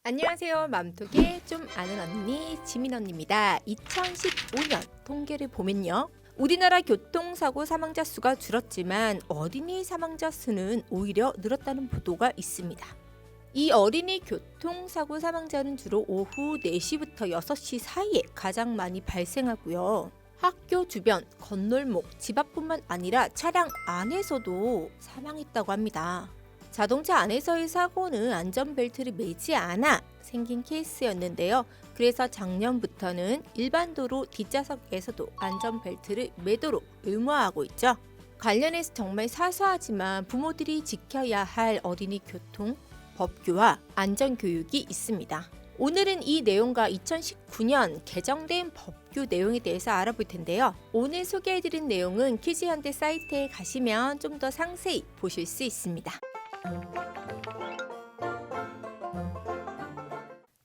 안녕하세요. 맘톡의 좀 아는 언니 지민 언니입니다. 2015년 통계를 보면요. 우리나라 교통사고 사망자 수가 줄었지만 어린이 사망자 수는 오히려 늘었다는 보도가 있습니다. 이 어린이 교통사고 사망자는 주로 오후 4시부터 6시 사이에 가장 많이 발생하고요. 학교 주변, 건널목, 집 앞뿐만 아니라 차량 안에서도 사망했다고 합니다. 자동차 안에서의 사고는 안전벨트를 매지 않아 생긴 케이스였는데요. 그래서 작년부터는 일반 도로 뒷좌석에서도 안전벨트를 매도록 의무화하고 있죠. 관련해서 정말 사소하지만 부모들이 지켜야 할 어린이 교통 법규와 안전교육이 있습니다. 오늘은 이 내용과 2019년 개정된 법규 내용에 대해서 알아볼 텐데요. 오늘 소개해드린 내용은 키즈현대 사이트에 가시면 좀 더 상세히 보실 수 있습니다.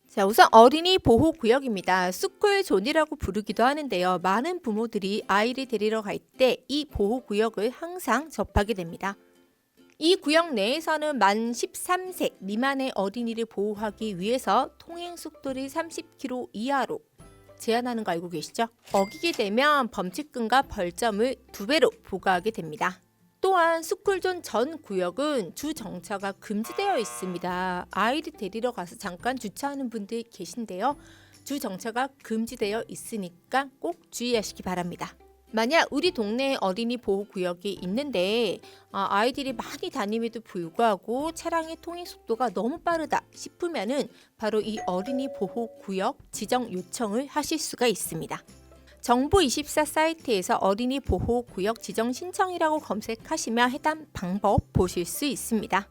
자, 우선 어린이 보호구역입니다. 스쿨존이라고 부르기도 하는데요. 많은 부모들이 아이를 데리러 갈 때 이 보호구역을 항상 접하게 됩니다. 이 구역 내에서는 만 13세 미만의 어린이를 보호하기 위해서 통행 속도를 30km 이하로 제한하는 거 알고 계시죠? 어기게 되면 범칙금과 벌점을 2배로 부과하게 됩니다. 또한 스쿨존 전 구역은 주정차가 금지되어 있습니다. 아이를 데리러 가서 잠깐 주차하는 분들 계신데요. 주정차가 금지되어 있으니까 꼭 주의하시기 바랍니다. 만약 우리 동네에 어린이 보호구역이 있는데 아이들이 많이 다님에도 불구하고 차량의 통행 속도가 너무 빠르다 싶으면은 바로 이 어린이 보호구역 지정 요청을 하실 수가 있습니다. 정부24 사이트에서 어린이 보호구역 지정 신청이라고 검색하시면 해당 방법 보실 수 있습니다.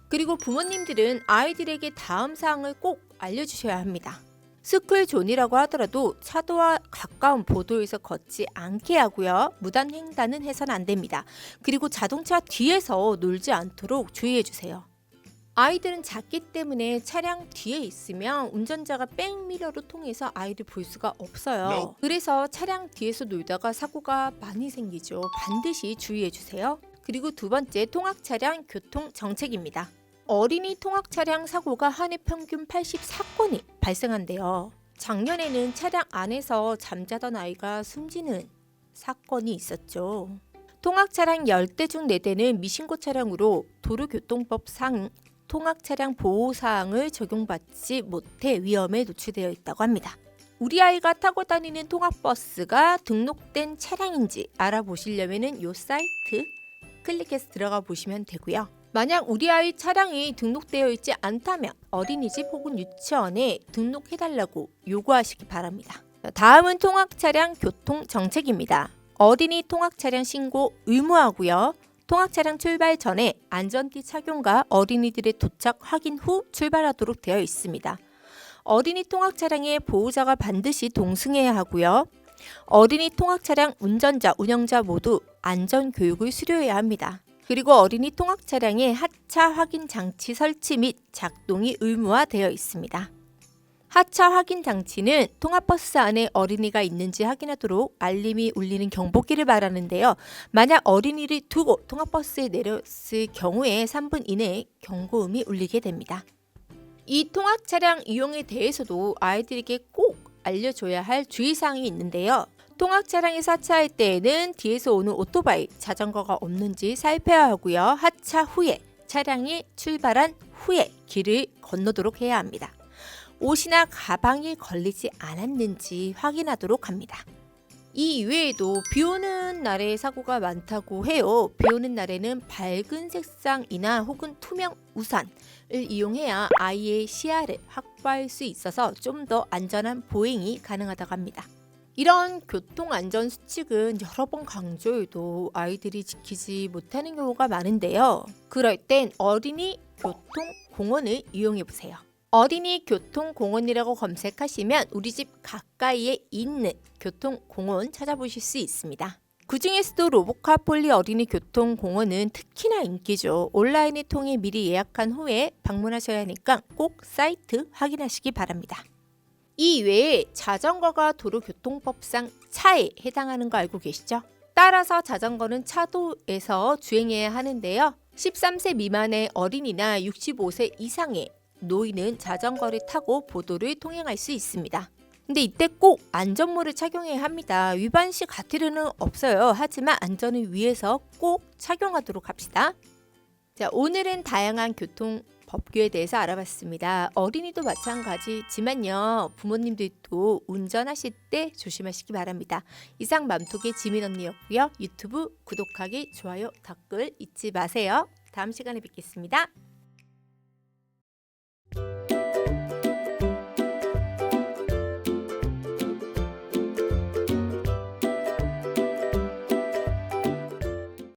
그리고 부모님들은 아이들에게 다음 사항을 꼭 알려주셔야 합니다. 스쿨존이라고 하더라도 차도와 가까운 보도에서 걷지 않게 하고요. 무단 횡단은 해서는 안 됩니다. 그리고 자동차 뒤에서 놀지 않도록 주의해주세요. 아이들은 작기 때문에 차량 뒤에 있으면 운전자가 백미러로 통해서 아이를 볼 수가 없어요. 그래서 차량 뒤에서 놀다가 사고가 많이 생기죠. 반드시 주의해주세요. 그리고 두 번째, 통학차량 교통 정책입니다. 어린이 통학차량 사고가 한 해 평균 84건이 발생한대요. 작년에는 차량 안에서 잠자던 아이가 숨지는 사건이 있었죠. 통학차량 10대 중 4대는 미신고 차량으로 도로교통법상 통학차량 보호사항을 적용받지 못해 위험에 노출되어 있다고 합니다. 우리 아이가 타고 다니는 통학버스가 등록된 차량인지 알아보시려면 이 사이트 클릭해서 들어가 보시면 되고요. 만약 우리 아이 차량이 등록되어 있지 않다면 어린이집 혹은 유치원에 등록해달라고 요구하시기 바랍니다. 다음은 통학차량 교통정책입니다. 어린이 통학차량 신고 의무하고요. 통학차량 출발 전에 안전띠 착용과 어린이들의 도착 확인 후 출발하도록 되어 있습니다. 어린이 통학차량의 보호자가 반드시 동승해야 하고요. 어린이 통학차량 운전자, 운영자 모두 안전교육을 수료해야 합니다. 그리고 어린이 통학차량의 하차 확인 장치 설치 및 작동이 의무화되어 있습니다. 하차 확인 장치는 통학버스 안에 어린이가 있는지 확인하도록 알림이 울리는 경보기를 말하는데요. 만약 어린이를 두고 통학버스에 내렸을 경우에 3분 이내에 경고음이 울리게 됩니다. 이 통학차량 이용에 대해서도 아이들에게 꼭 알려줘야 할 주의사항이 있는데요. 통학차량에서 하차할 때에는 뒤에서 오는 오토바이, 자전거가 없는지 살펴야 하고요. 하차 후에 차량이 출발한 후에 길을 건너도록 해야 합니다. 옷이나 가방이 걸리지 않았는지 확인하도록 합니다. 이 이외에도 비 오는 날에 사고가 많다고 해요. 비 오는 날에는 밝은 색상이나 혹은 투명 우산을 이용해야 아이의 시야를 확보할 수 있어서 좀 더 안전한 보행이 가능하다고 합니다. 이런 교통안전수칙은 여러 번 강조해도 아이들이 지키지 못하는 경우가 많은데요. 그럴 땐 어린이 교통공원을 이용해보세요. 어린이 교통공원이라고 검색하시면 우리 집 가까이에 있는 교통공원 찾아보실 수 있습니다. 그 중에서도 로보카폴리 어린이 교통공원은 특히나 인기죠. 온라인을 통해 미리 예약한 후에 방문하셔야 하니까 꼭 사이트 확인하시기 바랍니다. 이 외에 자전거가 도로교통법상 차에 해당하는 거 알고 계시죠? 따라서 자전거는 차도에서 주행해야 하는데요. 13세 미만의 어린이나 65세 이상의 노인은 자전거를 타고 보도를 통행할 수 있습니다. 근데 이때 꼭 안전모를 착용해야 합니다. 위반 시 과태료는 없어요. 하지만 안전을 위해서 꼭 착용하도록 합시다. 자, 오늘은 다양한 교통 법규에 대해서 알아봤습니다. 어린이도 마찬가지지만요. 부모님들도 운전하실 때 조심하시기 바랍니다. 이상 맘톡의 지민 언니였고요. 유튜브 구독하기, 좋아요, 댓글 잊지 마세요. 다음 시간에 뵙겠습니다.